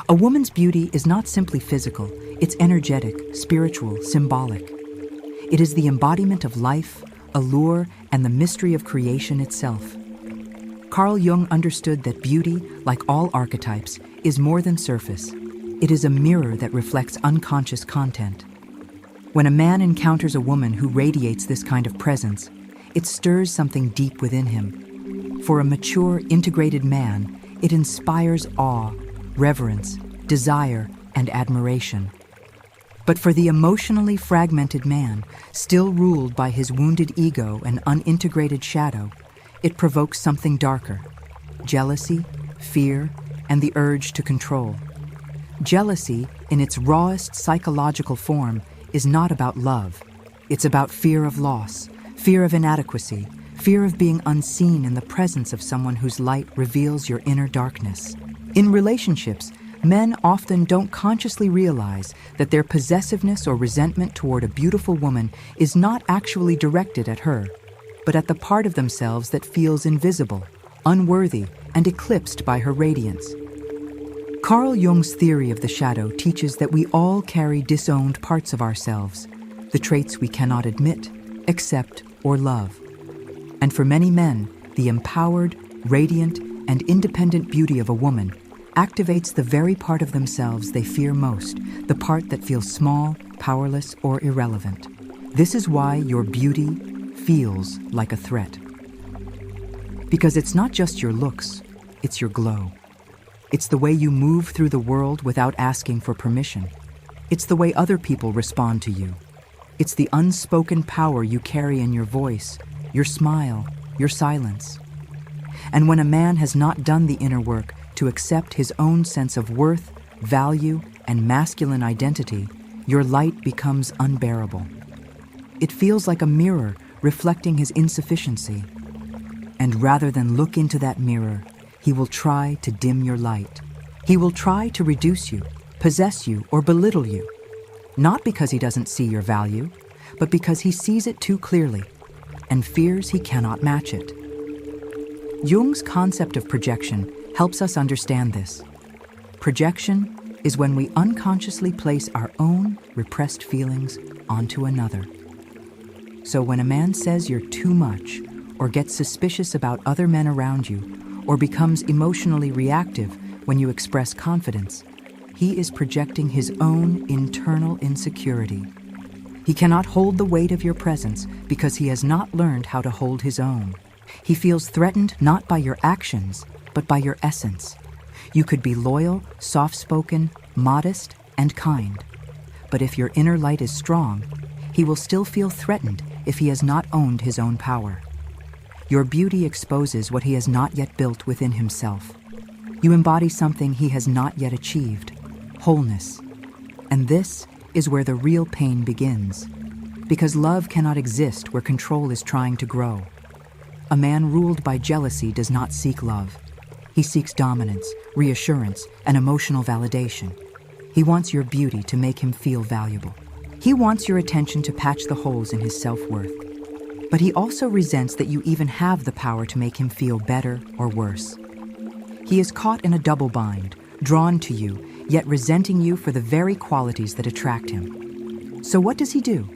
A woman's beauty is not simply physical, it's energetic, spiritual, symbolic. It is the embodiment of life, allure, and the mystery of creation itself. Carl Jung understood that beauty, like all archetypes, is more than surface. It is a mirror that reflects unconscious content. When a man encounters a woman who radiates this kind of presence, it stirs something deep within him. For a mature, integrated man, it inspires awe, reverence, desire, and admiration. But for the emotionally fragmented man, still ruled by his wounded ego and unintegrated shadow, it provokes something darker: jealousy, fear, and the urge to control. Jealousy, in its rawest psychological form, is not about love. It's about fear of loss, fear of inadequacy, fear of being unseen in the presence of someone whose light reveals your inner darkness. In relationships, men often don't consciously realize that their possessiveness or resentment toward a beautiful woman is not actually directed at her, but at the part of themselves that feels invisible, unworthy, and eclipsed by her radiance. Carl Jung's theory of the shadow teaches that we all carry disowned parts of ourselves, the traits we cannot admit, accept, or love. And for many men, the empowered, radiant, and independent beauty of a woman activates the very part of themselves they fear most, the part that feels small, powerless, or irrelevant. This is why your beauty feels like a threat. Because it's not just your looks, it's your glow. It's the way you move through the world without asking for permission. It's the way other people respond to you. It's the unspoken power you carry in your voice, your smile, your silence. And when a man has not done the inner work to accept his own sense of worth, value, and masculine identity, your light becomes unbearable. It feels like a mirror reflecting his insufficiency. And rather than look into that mirror, he will try to dim your light. He will try to reduce you, possess you, or belittle you. Not because he doesn't see your value, but because he sees it too clearly and fears he cannot match it. Jung's concept of projection helps us understand this. Projection is when we unconsciously place our own repressed feelings onto another. So when a man says you're too much, or gets suspicious about other men around you, or becomes emotionally reactive when you express confidence, he is projecting his own internal insecurity. He cannot hold the weight of your presence because he has not learned how to hold his own. He feels threatened not by your actions, but by your essence. You could be loyal, soft-spoken, modest, and kind. But if your inner light is strong, he will still feel threatened if he has not owned his own power. Your beauty exposes what he has not yet built within himself. You embody something he has not yet achieved: wholeness. And this is where the real pain begins, because love cannot exist where control is trying to grow. A man ruled by jealousy does not seek love. He seeks dominance, reassurance, and emotional validation. He wants your beauty to make him feel valuable. He wants your attention to patch the holes in his self-worth. But he also resents that you even have the power to make him feel better or worse. He is caught in a double bind, drawn to you, yet resenting you for the very qualities that attract him. So what does he do?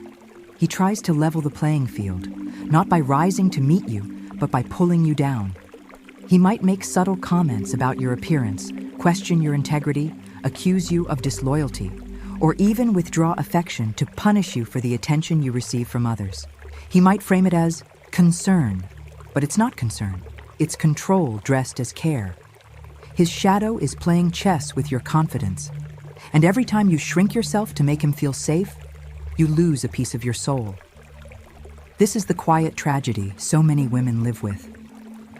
He tries to level the playing field, not by rising to meet you, but by pulling you down. He might make subtle comments about your appearance, question your integrity, accuse you of disloyalty, or even withdraw affection to punish you for the attention you receive from others. He might frame it as concern, but it's not concern. It's control dressed as care. His shadow is playing chess with your confidence. And every time you shrink yourself to make him feel safe, you lose a piece of your soul. This is the quiet tragedy so many women live with.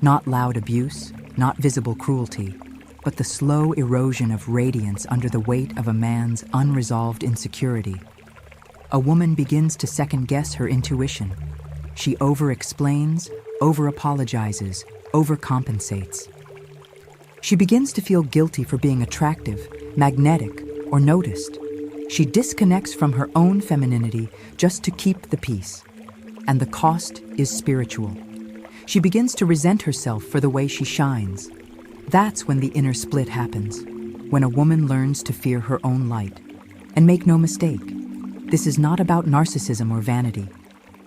Not loud abuse, not visible cruelty, but the slow erosion of radiance under the weight of a man's unresolved insecurity. A woman begins to second-guess her intuition. She over-explains, over-apologizes, overcompensates. She begins to feel guilty for being attractive, magnetic, or noticed. She disconnects from her own femininity just to keep the peace. And the cost is spiritual. She begins to resent herself for the way she shines. That's when the inner split happens. when a woman learns to fear her own light. And make no mistake, this is not about narcissism or vanity.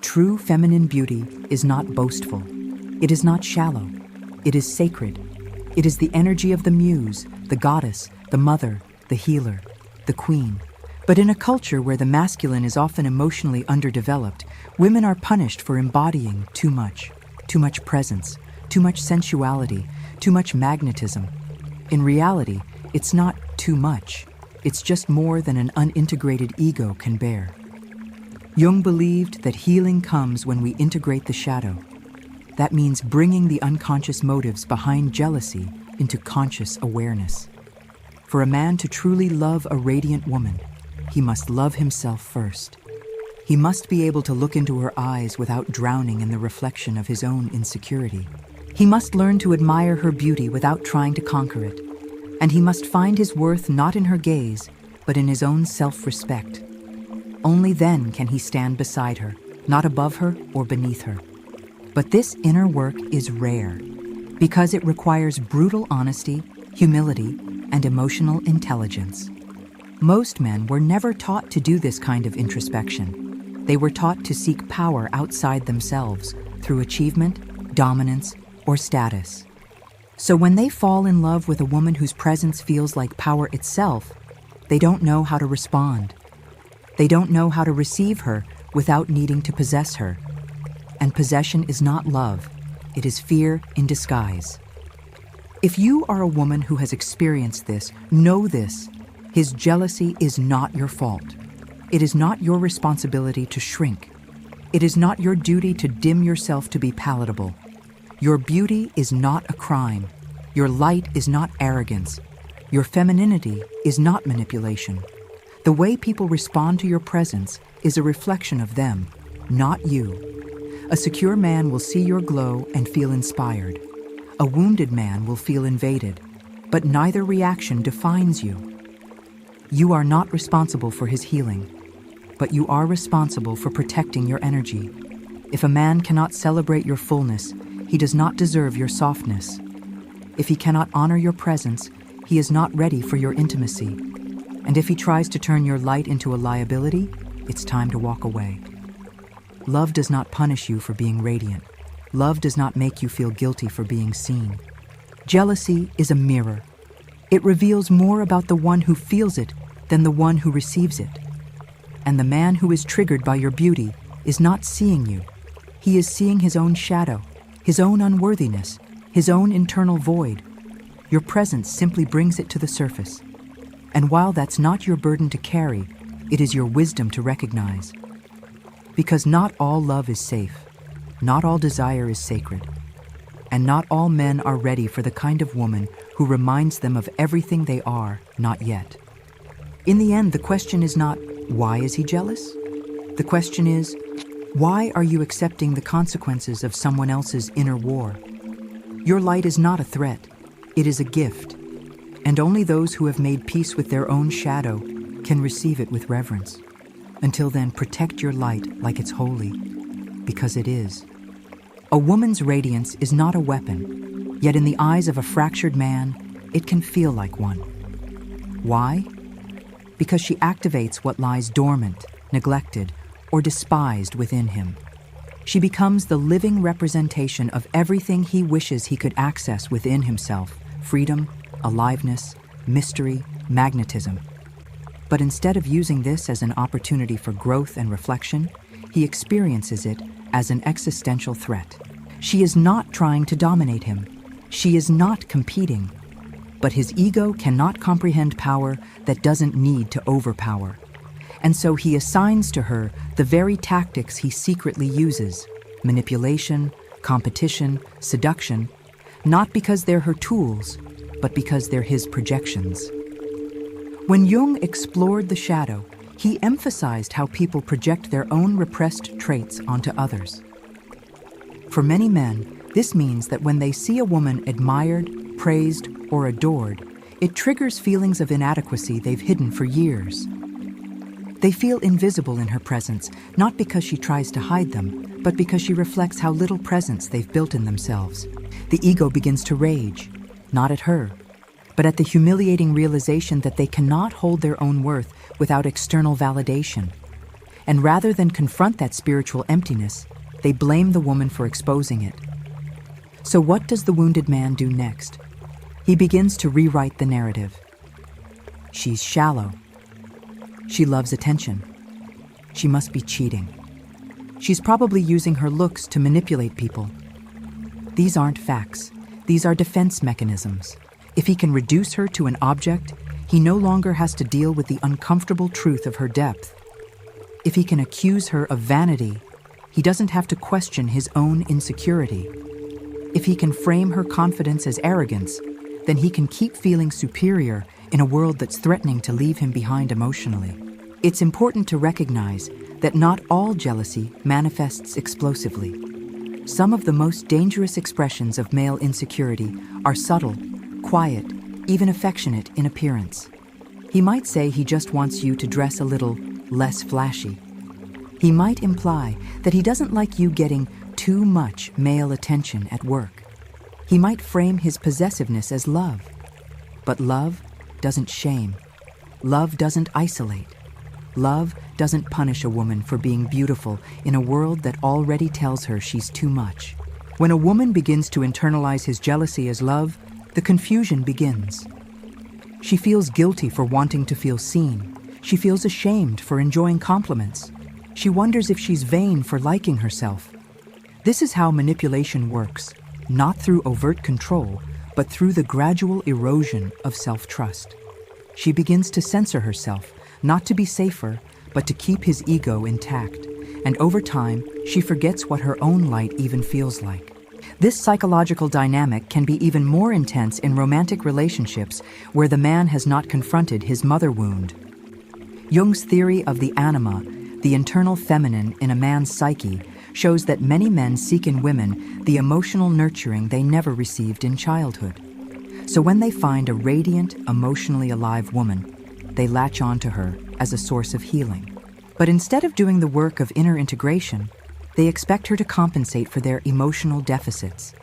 True feminine beauty is not boastful. It is not shallow. It is sacred. It is the energy of the muse, the goddess, the mother, the healer, the queen. But in a culture where the masculine is often emotionally underdeveloped, women are punished for embodying too much presence, too much sensuality, too much magnetism. In reality, it's not too much. It's just more than an unintegrated ego can bear. Jung believed that healing comes when we integrate the shadow. That means bringing the unconscious motives behind jealousy into conscious awareness. For a man to truly love a radiant woman, he must love himself first. He must be able to look into her eyes without drowning in the reflection of his own insecurity. He must learn to admire her beauty without trying to conquer it. And he must find his worth not in her gaze, but in his own self-respect. Only then can he stand beside her, not above her or beneath her. But this inner work is rare, because it requires brutal honesty, humility, and emotional intelligence. Most men were never taught to do this kind of introspection. They were taught to seek power outside themselves through achievement, dominance, or status. So when they fall in love with a woman whose presence feels like power itself, they don't know how to respond. They don't know how to receive her without needing to possess her. And possession is not love, it is fear in disguise. If you are a woman who has experienced this, know this: his jealousy is not your fault. It is not your responsibility to shrink. It is not your duty to dim yourself to be palatable. Your beauty is not a crime. Your light is not arrogance. Your femininity is not manipulation. The way people respond to your presence is a reflection of them, not you. A secure man will see your glow and feel inspired. A wounded man will feel invaded, but neither reaction defines you. You are not responsible for his healing, but you are responsible for protecting your energy. If a man cannot celebrate your fullness, he does not deserve your softness. If he cannot honor your presence, he is not ready for your intimacy. And if he tries to turn your light into a liability, it's time to walk away. Love does not punish you for being radiant. Love does not make you feel guilty for being seen. Jealousy is a mirror. It reveals more about the one who feels it than the one who receives it. And the man who is triggered by your beauty is not seeing you. He is seeing his own shadow, his own unworthiness, his own internal void. Your presence simply brings it to the surface. And while that's not your burden to carry, it is your wisdom to recognize. Because not all love is safe, not all desire is sacred, and not all men are ready for the kind of woman who reminds them of everything they are not yet. In the end, the question is not, why is he jealous? The question is, why are you accepting the consequences of someone else's inner war? Your light is not a threat, it is a gift, and only those who have made peace with their own shadow can receive it with reverence. Until then, protect your light like it's holy, because it is. A woman's radiance is not a weapon, yet in the eyes of a fractured man, it can feel like one. Why? Because she activates what lies dormant, neglected, or despised within him. She becomes the living representation of everything he wishes he could access within himself: freedom, aliveness, mystery, magnetism. But instead of using this as an opportunity for growth and reflection, he experiences it as an existential threat. She is not trying to dominate him. She is not competing. But his ego cannot comprehend power that doesn't need to overpower. And so he assigns to her the very tactics he secretly uses: manipulation, competition, seduction, not because they're her tools, but because they're his projections. When Jung explored the shadow, he emphasized how people project their own repressed traits onto others. For many men, this means that when they see a woman admired, praised, or adored, it triggers feelings of inadequacy they've hidden for years. They feel invisible in her presence, not because she tries to hide them, but because she reflects how little presence they've built in themselves. The ego begins to rage, not at her, but at the humiliating realization that they cannot hold their own worth without external validation. And rather than confront that spiritual emptiness, they blame the woman for exposing it. So what does the wounded man do next? He begins to rewrite the narrative. She's shallow. She loves attention. She must be cheating. She's probably using her looks to manipulate people. These aren't facts. These are defense mechanisms. If he can reduce her to an object, he no longer has to deal with the uncomfortable truth of her depth. If he can accuse her of vanity, he doesn't have to question his own insecurity. If he can frame her confidence as arrogance, then he can keep feeling superior in a world that's threatening to leave him behind emotionally. It's important to recognize that not all jealousy manifests explosively. Some of the most dangerous expressions of male insecurity are subtle, quiet, even affectionate in appearance. He might say he just wants you to dress a little less flashy. He might imply that he doesn't like you getting too much male attention at work. He might frame his possessiveness as love. But love doesn't shame. Love doesn't isolate. Love doesn't punish a woman for being beautiful in a world that already tells her she's too much. When a woman begins to internalize his jealousy as love, the confusion begins. She feels guilty for wanting to feel seen. She feels ashamed for enjoying compliments. She wonders if she's vain for liking herself. This is how manipulation works, not through overt control, but through the gradual erosion of self-trust. She begins to censor herself, not to be safer, but to keep his ego intact. And over time, she forgets what her own light even feels like. This psychological dynamic can be even more intense in romantic relationships where the man has not confronted his mother wound. Jung's theory of the anima, the internal feminine in a man's psyche, shows that many men seek in women the emotional nurturing they never received in childhood. So when they find a radiant, emotionally alive woman, they latch onto her as a source of healing. But instead of doing the work of inner integration, they expect her to compensate for their emotional deficits.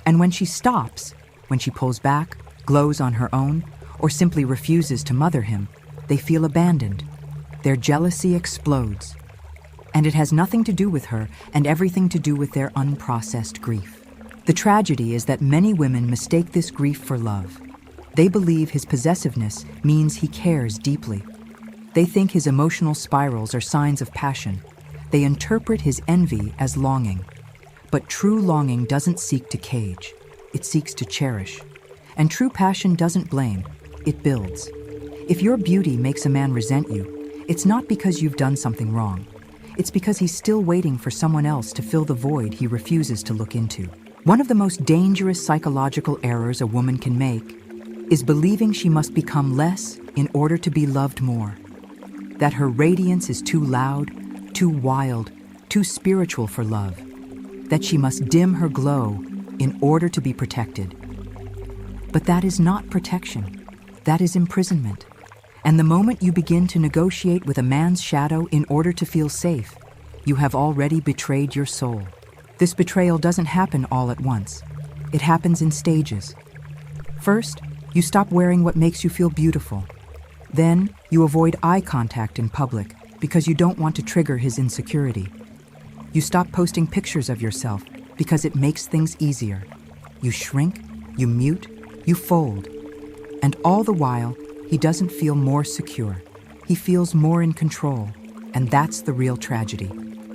And when she stops, when she pulls back, glows on her own, or simply refuses to mother him, they feel abandoned. Their jealousy explodes. And it has nothing to do with her and everything to do with their unprocessed grief. The tragedy is that many women mistake this grief for love. They believe his possessiveness means he cares deeply. They think his emotional spirals are signs of passion. They interpret his envy as longing. But true longing doesn't seek to cage. It seeks to cherish. And true passion doesn't blame. It builds. If your beauty makes a man resent you, it's not because you've done something wrong. It's because he's still waiting for someone else to fill the void he refuses to look into. One of the most dangerous psychological errors a woman can make is believing she must become less in order to be loved more. That her radiance is too loud, too wild, too spiritual for love. That she must dim her glow in order to be protected. But that is not protection. That is imprisonment. And the moment you begin to negotiate with a man's shadow in order to feel safe, you have already betrayed your soul. This betrayal doesn't happen all at once. It happens in stages. First, you stop wearing what makes you feel beautiful. Then, you avoid eye contact in public because you don't want to trigger his insecurity. You stop posting pictures of yourself because it makes things easier. You shrink, you mute, you fold. And all the while, he doesn't feel more secure. He feels more in control. And that's the real tragedy.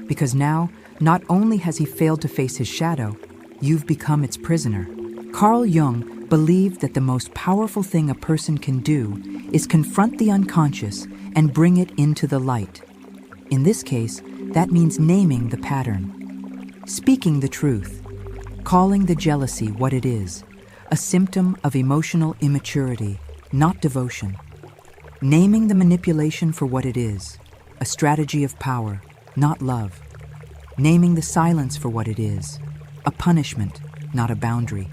Because now, not only has he failed to face his shadow, you've become its prisoner. Carl Jung believed that the most powerful thing a person can do is confront the unconscious and bring it into the light. In this case, that means naming the pattern, speaking the truth, calling the jealousy what it is, a symptom of emotional immaturity, not devotion. Naming the manipulation for what it is, a strategy of power, not love. Naming the silence for what it is, a punishment, not a boundary.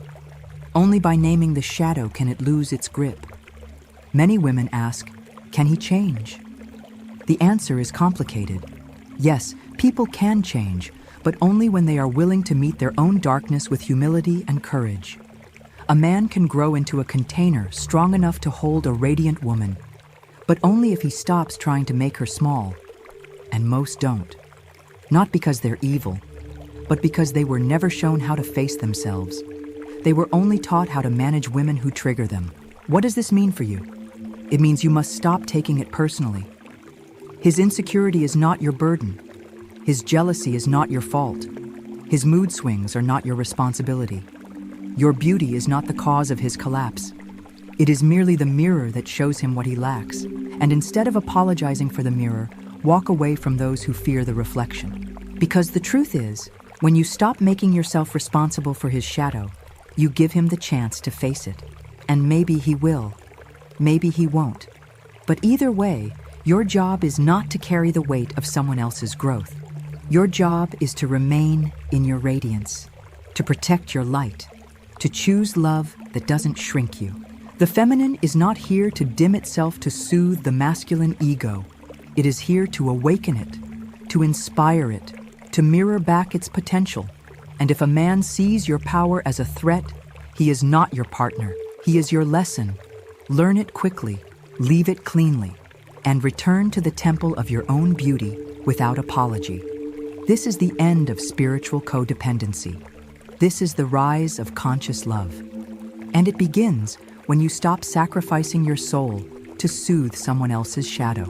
Only by naming the shadow can it lose its grip. Many women ask, can he change? The answer is complicated. Yes, people can change, but only when they are willing to meet their own darkness with humility and courage. A man can grow into a container strong enough to hold a radiant woman, but only if he stops trying to make her small. And most don't. Not because they're evil, but because they were never shown how to face themselves. They were only taught how to manage women who trigger them. What does this mean for you? It means you must stop taking it personally. His insecurity is not your burden. His jealousy is not your fault. His mood swings are not your responsibility. Your beauty is not the cause of his collapse. It is merely the mirror that shows him what he lacks. And instead of apologizing for the mirror, walk away from those who fear the reflection. Because the truth is, when you stop making yourself responsible for his shadow, you give him the chance to face it. And maybe he will. Maybe he won't. But either way, your job is not to carry the weight of someone else's growth. Your job is to remain in your radiance, to protect your light, to choose love that doesn't shrink you. The feminine is not here to dim itself to soothe the masculine ego. It is here to awaken it, to inspire it, to mirror back its potential. And if a man sees your power as a threat, he is not your partner. He is your lesson. Learn it quickly, leave it cleanly, and return to the temple of your own beauty without apology. This is the end of spiritual codependency. This is the rise of conscious love. And it begins when you stop sacrificing your soul to soothe someone else's shadow.